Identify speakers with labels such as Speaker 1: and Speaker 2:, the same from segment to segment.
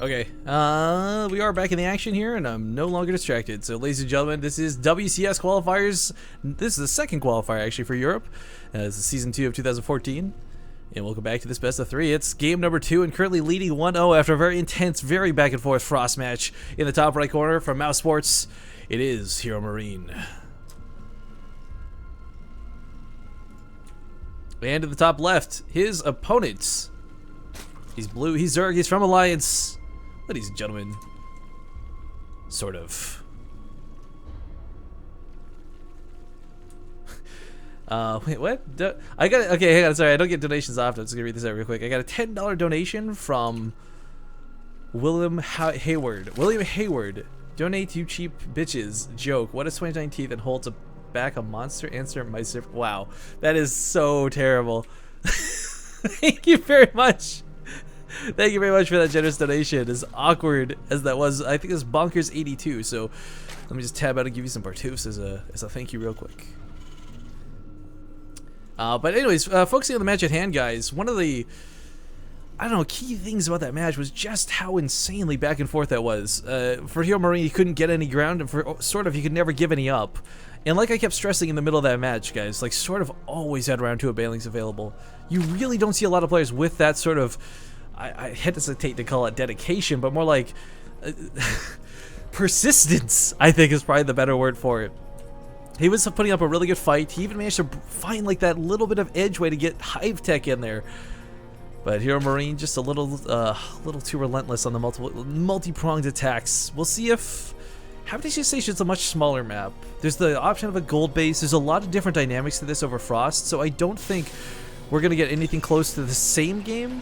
Speaker 1: Okay, we are back in the action here, and I'm no longer distracted. So, ladies and gentlemen, this is WCS qualifiers. This is the second qualifier, actually, for Europe. This is Season 2 of 2014. And welcome back to this best of 3. It's game number 2, and currently leading 1-0 after a very intense, very back-and-forth frost match. In the top right corner from Mouse Sports, it is HeroMarine. And in the top left, his opponents. He's blue, he's Zerg, he's from Alliance. Ladies and gentlemen, SortOF. Wait, what? I got it. Okay, hang on. Sorry, I don't get donations often. So I'm gonna read this out real quick. I got a $10 donation from William Hayward. William Hayward, donate you cheap bitches. Joke. What is 29 teeth and holds back a monster answer? My zip. Wow, that is so terrible. Thank you very much. Thank you very much for that generous donation. As awkward as that was, I think it was Bonkers82. So let me just tab out and give you some Bartoofs as a thank you real quick. But anyways, focusing on the match at hand, guys, one of the, I don't know, key things about that match was just how insanely back and forth that was. For HeroMarine, he couldn't get any ground, and for SortOF, he could never give any up. And like I kept stressing in the middle of that match, guys, like SortOF always had round 2 banelings available. You really don't see a lot of players with that sort of, I hesitate to call it dedication, but more like persistence, I think is probably the better word for it. He was putting up a really good fight. He even managed to find like that little bit of edge way to get Hive Tech in there. But HeroMarine just a little too relentless on the multi-pronged attacks. We'll see if Habitation Station's a much smaller map. There's the option of a gold base. There's a lot of different dynamics to this over Frost, so I don't think we're gonna get anything close to the same game.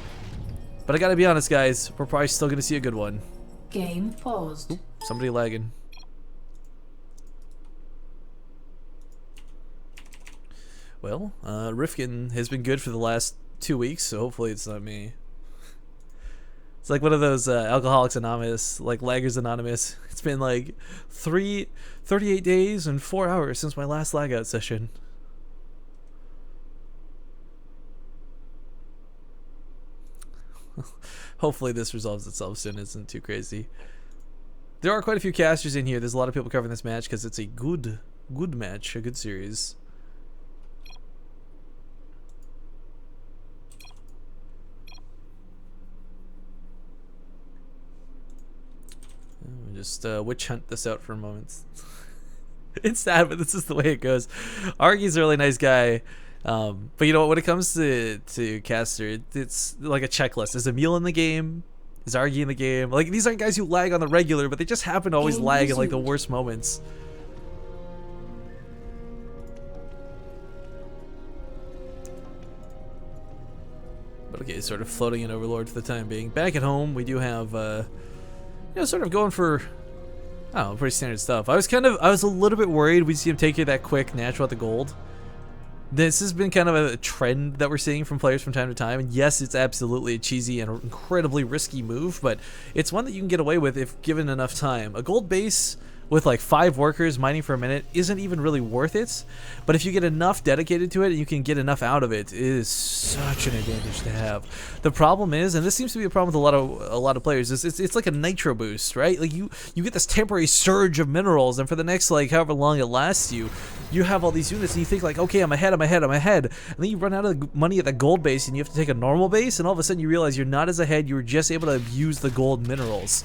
Speaker 1: But I gotta be honest, guys, we're probably still gonna see a good one.
Speaker 2: Game paused.
Speaker 1: Oop, somebody lagging. Well, Rifkin has been good for the last 2 weeks, so hopefully it's not me. It's like one of those Alcoholics Anonymous, like Laggers Anonymous. It's been like 38 days and 4 hours since my last lag out session. Hopefully this resolves itself soon, isn't too crazy. There are quite a few casters in here. There's a lot of people covering this match because it's a good match, a good series. Just witch hunt this out for a moment. It's sad, but this is the way it goes. Argy's a really nice guy, but you know what? When it comes to caster, it's like a checklist. Is Emil in the game? Is Argy in the game? Like, these aren't guys who lag on the regular, but they just happen to always lag in like the worst moments. But okay, sort of floating in Overlord for the time being. Back at home, we do have you know, sort of going for, I don't know, pretty standard stuff. I was a little bit worried we'd see him take it that quick natural at the gold. This has been kind of a trend that we're seeing from players from time to time, and yes, it's absolutely a cheesy and incredibly risky move, but it's one that you can get away with if given enough time. A gold base with like 5 workers mining for a minute isn't even really worth it, but if you get enough dedicated to it and you can get enough out of it, it is such an advantage to have. The problem is, and this seems to be a problem with a lot of players, is it's like a nitro boost, right? Like you get this temporary surge of minerals, and for the next like however long it lasts you have all these units and you think like, okay, I'm ahead, and then you run out of money at the gold base and you have to take a normal base, and all of a sudden you realize you're not as ahead, you were just able to use the gold minerals.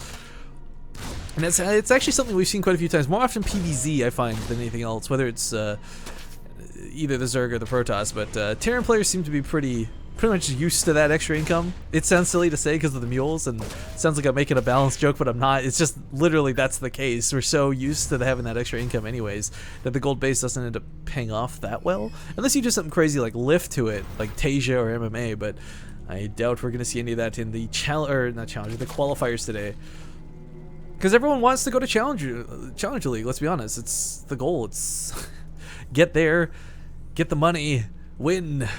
Speaker 1: And it's actually something we've seen quite a few times, more often PvZ I find than anything else, whether it's either the Zerg or the Protoss, but Terran players seem to be pretty much used to that extra income. It sounds silly to say because of the mules, and it sounds like I'm making a balanced joke, but I'm not. It's just literally that's the case. We're so used to having that extra income anyways, that the gold base doesn't end up paying off that well, unless you do something crazy like lift to it, like Tasia or MMA, but I doubt we're going to see any of that in the the qualifiers today. Because everyone wants to go to Challenger League, let's be honest. It's the goal. It's get there, get the money, win.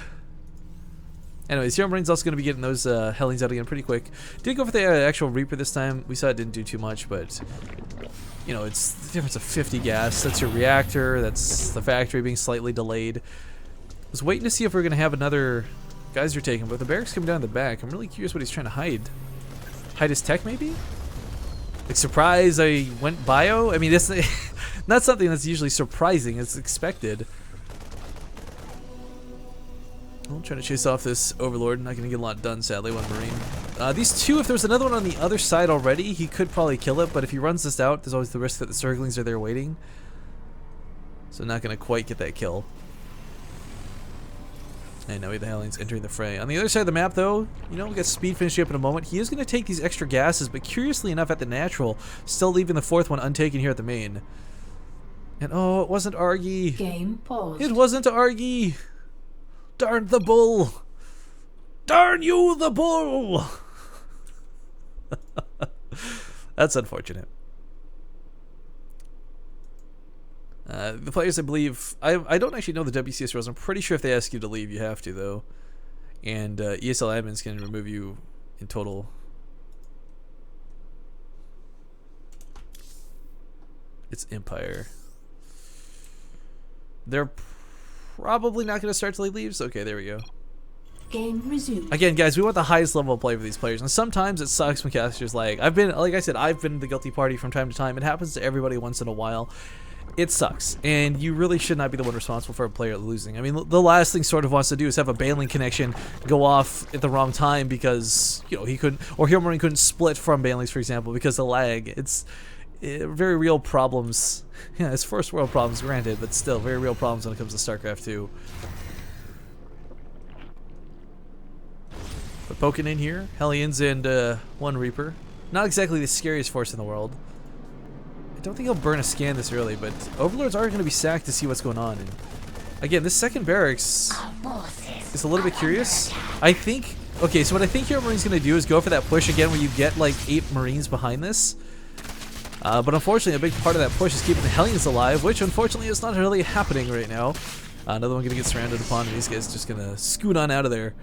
Speaker 1: Anyways, HeroMarine's also going to be getting those Hellings out again pretty quick. Did go for the actual Reaper this time. We saw it didn't do too much, but you know, it's the difference of 50 gas. That's your reactor. That's the factory being slightly delayed. I was waiting to see if we're going to have another geyser taken, but the barracks coming down the back. I'm really curious what he's trying to hide. hide his tech maybe? Like surprise, I went bio? I mean, it's not something that's usually surprising, it's expected. I'm trying to chase off this Overlord. Not going to get a lot done, sadly, one Marine. These two, if there was another one on the other side already, he could probably kill it, but if he runs this out, there's always the risk that the Zerglings are there waiting. So not going to quite get that kill. And now we have the Hellions entering the fray. On the other side of the map, though, you know, we got speed finishing up in a moment. He is going to take these extra gases, but curiously enough, at the natural, still leaving the fourth one untaken here at the main. And oh, it wasn't Argy.
Speaker 2: Game paused.
Speaker 1: It wasn't Argy. Darn the bull! Darn you, the bull! That's unfortunate. The players, I believe, I don't actually know the WCS rules. I'm pretty sure if they ask you to leave, you have to, though. And ESL admins can remove you in total. It's Empire. They're probably not going to start till he leaves. Okay, there we go.
Speaker 2: Game resumed.
Speaker 1: Again, guys, we want the highest level of play for these players, and sometimes it sucks when casters like I said, I've been the guilty party from time to time. It happens to everybody once in a while. It sucks, and you really should not be the one responsible for a player losing. I mean, the last thing SortOF wants to do is have a bailing connection go off at the wrong time because, you know, he couldn't, or HeroMarine couldn't split from bailings, for example, because of lag. It's very real problems. Yeah, it's first world problems, granted, but still very real problems when it comes to StarCraft 2. But poking in here, Hellions and one Reaper. Not exactly the scariest force in the world. I don't think he'll burn a scan this early, but Overlords are going to be sacked to see what's going on. And again, this second barracks is a little bit curious. I think, okay, so what I think HeroMarine's going to do is go for that push again where you get like 8 Marines behind this. But unfortunately, a big part of that push is keeping the Hellions alive, which unfortunately is not really happening right now. Another one going to get surrounded upon, and these guys just going to scoot on out of there.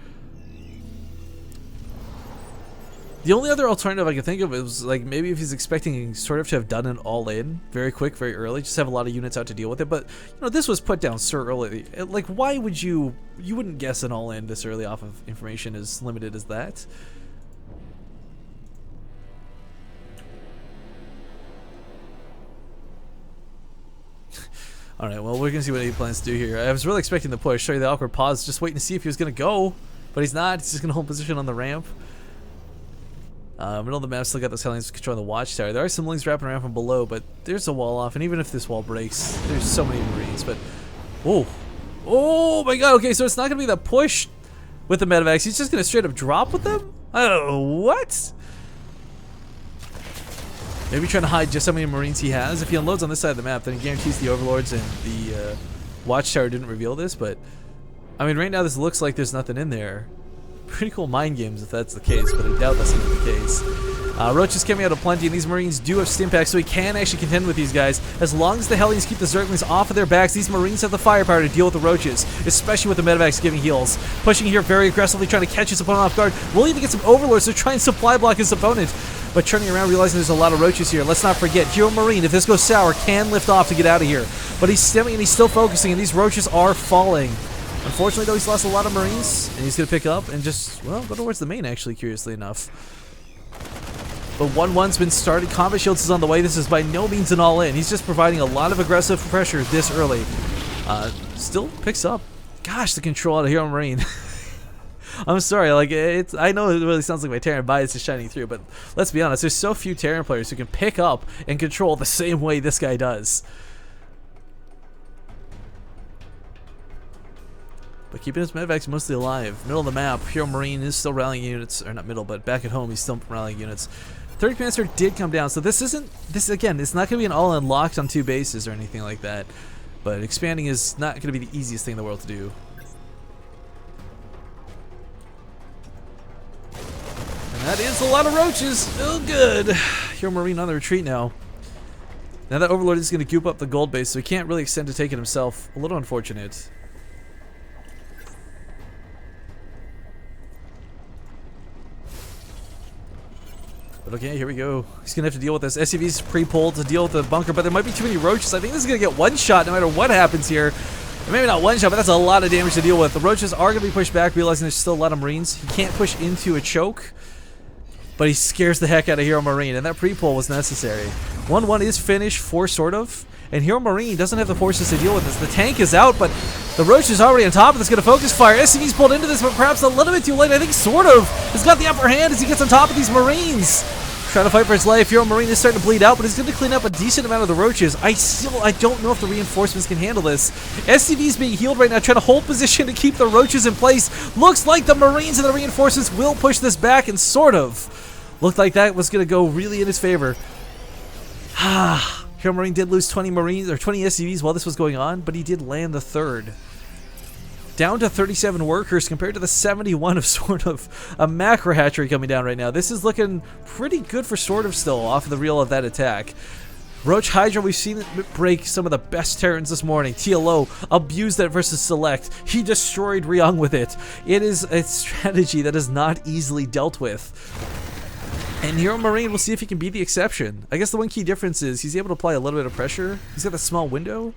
Speaker 1: The only other alternative I can think of is like maybe if he's expecting SortOF to have done it all in very quick, very early, just have a lot of units out to deal with it. But you know, this was put down so early. Like, why would you wouldn't guess an all in this early off of information as limited as that? All right, well, we're gonna see what he plans to do here. I was really expecting the push. Show you the awkward pause, just waiting to see if he was gonna go, but he's not. He's just gonna hold position on the ramp. Middle of the map, still got those Hellions controlling the watchtower. There are some links wrapping around from below, but there's a wall off, and even if this wall breaks, there's so many Marines. But oh my God! Okay, so it's not gonna be the push with the medevacs. He's just gonna straight up drop with them. Oh, what? Maybe trying to hide just how many Marines he has. If he unloads on this side of the map, then he guarantees the Overlords and the watchtower didn't reveal this. But I mean, right now this looks like there's nothing in there. Pretty cool mind games if that's the case, but I doubt that's going to be the case. Roach is coming out of plenty, and these Marines do have stim packs, so he can actually contend with these guys. As long as the Hellions keep the Zerglings off of their backs, these Marines have the firepower to deal with the Roaches, especially with the medevacs giving heals. Pushing here very aggressively, trying to catch his opponent off guard. We'll even get some Overlords to try and supply block his opponent. But turning around, realizing there's a lot of Roaches here. Let's not forget, HeroMarine, if this goes sour, can lift off to get out of here. But he's stemming and he's still focusing, and these Roaches are falling. Unfortunately, though, he's lost a lot of Marines, and he's going to pick up and just, well, go towards the main, actually, curiously enough. But 1-1's been started. Combat Shields is on the way. This is by no means an all-in. He's just providing a lot of aggressive pressure this early. Still picks up. Gosh, the control out of HeroMarine. I'm sorry, like, I know it really sounds like my Terran bias is shining through, but let's be honest, there's so few Terran players who can pick up and control the same way this guy does. But keeping his medevacs mostly alive. Middle of the map, HeroMarine is still rallying units, or not middle, but back at home he's still rallying units. 3rd Commander did come down, so this again, it's not going to be an all-in locked on 2 bases or anything like that. But expanding is not going to be the easiest thing in the world to do. And that is a lot of Roaches. Oh, good. HeroMarine on the retreat now. Now that Overlord is going to goop up the gold base, so he can't really extend to take it himself. A little unfortunate. But okay, here we go. He's gonna have to deal with this. SCV's pre-pulled to deal with the bunker, but there might be too many Roaches. I think this is gonna get one shot no matter what happens here. And maybe not one shot, but that's a lot of damage to deal with. The Roaches are gonna be pushed back, realizing there's still a lot of Marines. He can't push into a choke. but he scares the heck out of HeroMarine, and that pre-pull was necessary. 1-1 is finished for SortOF, and HeroMarine doesn't have the forces to deal with this. The tank is out, but the Roach is already on top of this, going to focus fire. SCV's pulled into this, but perhaps a little bit too late. I think SortOF has got the upper hand as he gets on top of these Marines. Trying to fight for his life. HeroMarine is starting to bleed out, but he's going to clean up a decent amount of the Roaches. I don't know if the reinforcements can handle this. SCV's being healed right now, trying to hold position to keep the Roaches in place. Looks like the Marines and the reinforcements will push this back, and SortOF looked like that was going to go really in his favor. HeroMarine did lose 20 Marines or 20 SCVs while this was going on, but he did land the third. Down to 37 workers compared to the 71 of SortOF. A macro hatchery coming down right now. This is looking pretty good for SortOF still off of the reel of that attack. Roach Hydra, we've seen it break some of the best Terrans this morning. TLO abused that versus Select. He destroyed Ryung with it. It is a strategy that is not easily dealt with. And HeroMarine, we'll see if he can be the exception. I guess the one key difference is he's able to apply a little bit of pressure. He's got a small window.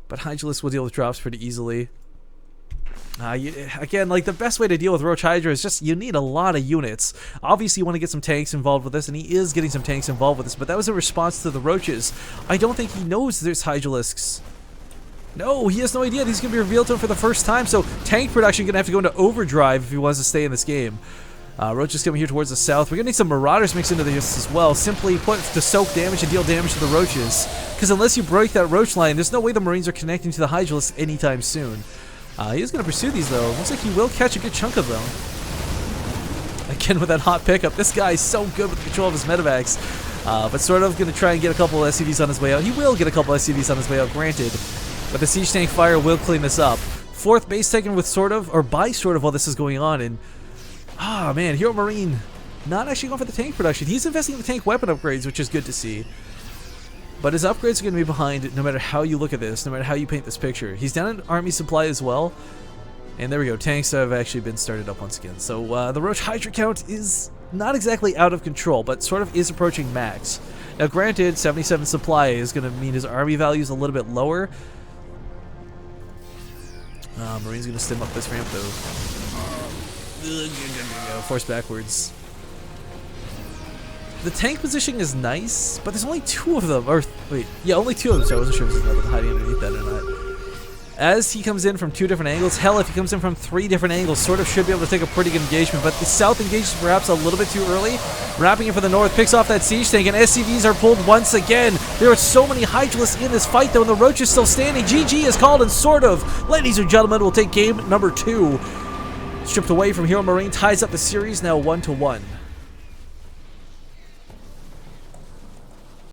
Speaker 1: But Hydralisk will deal with drops pretty easily. Again, like the best way to deal with Roach Hydra is just you need a lot of units. Obviously, you want to get some tanks involved with this, and he is getting some tanks involved with this, but that was in response to the Roaches. I don't think he knows there's Hydralisks. No, he has no idea. These are going to be revealed to him for the first time, so tank production going to have to go into overdrive if he wants to stay in this game. Roach is coming here towards the south. We're going to need some Marauders mixed into this as well. Simply put, to soak damage and deal damage to the Roaches. Because unless you break that Roach line, there's no way the Marines are connecting to the Hydralisk anytime soon. He is going to pursue these, though. Looks like he will catch a good chunk of them. Again, with that hot pickup. This guy is so good with control of his medevacs. But SortOF going to try and get a couple of SCVs on his way out. He will get a couple of SCVs on his way out, granted. But the Siege Tank fire will clean this up. Fourth base taken with SortOF, or by SortOF while this is going on. And, man, HeroMarine not actually going for the tank production. He's investing in the tank weapon upgrades, which is good to see. But his upgrades are going to be behind no matter how you look at this, no matter how you paint this picture. He's down in army supply as well. And there we go. Tanks have actually been started up once again. So the Roach Hydra count is not exactly out of control, but SortOF is approaching max. Now granted, 77 supply is going to mean his army value is a little bit lower. Marine's going to stem up this ramp though. Force backwards. The tank positioning is nice, but there's only two of them. Or, wait, yeah, only two of them, so I wasn't sure if there's another hiding underneath that or not. As he comes in from two different angles, hell, if he comes in from three different angles, SortOF should be able to take a pretty good engagement, but the south engages perhaps a little bit too early. Wrapping it for the north, picks off that siege tank, and SCVs are pulled once again. There are so many Hydralisks in this fight, though, and the Roach is still standing. GG is called, and SortOF, ladies and gentlemen, will take game number 2. Stripped away from HeroMarine, ties up the series, now 1-1.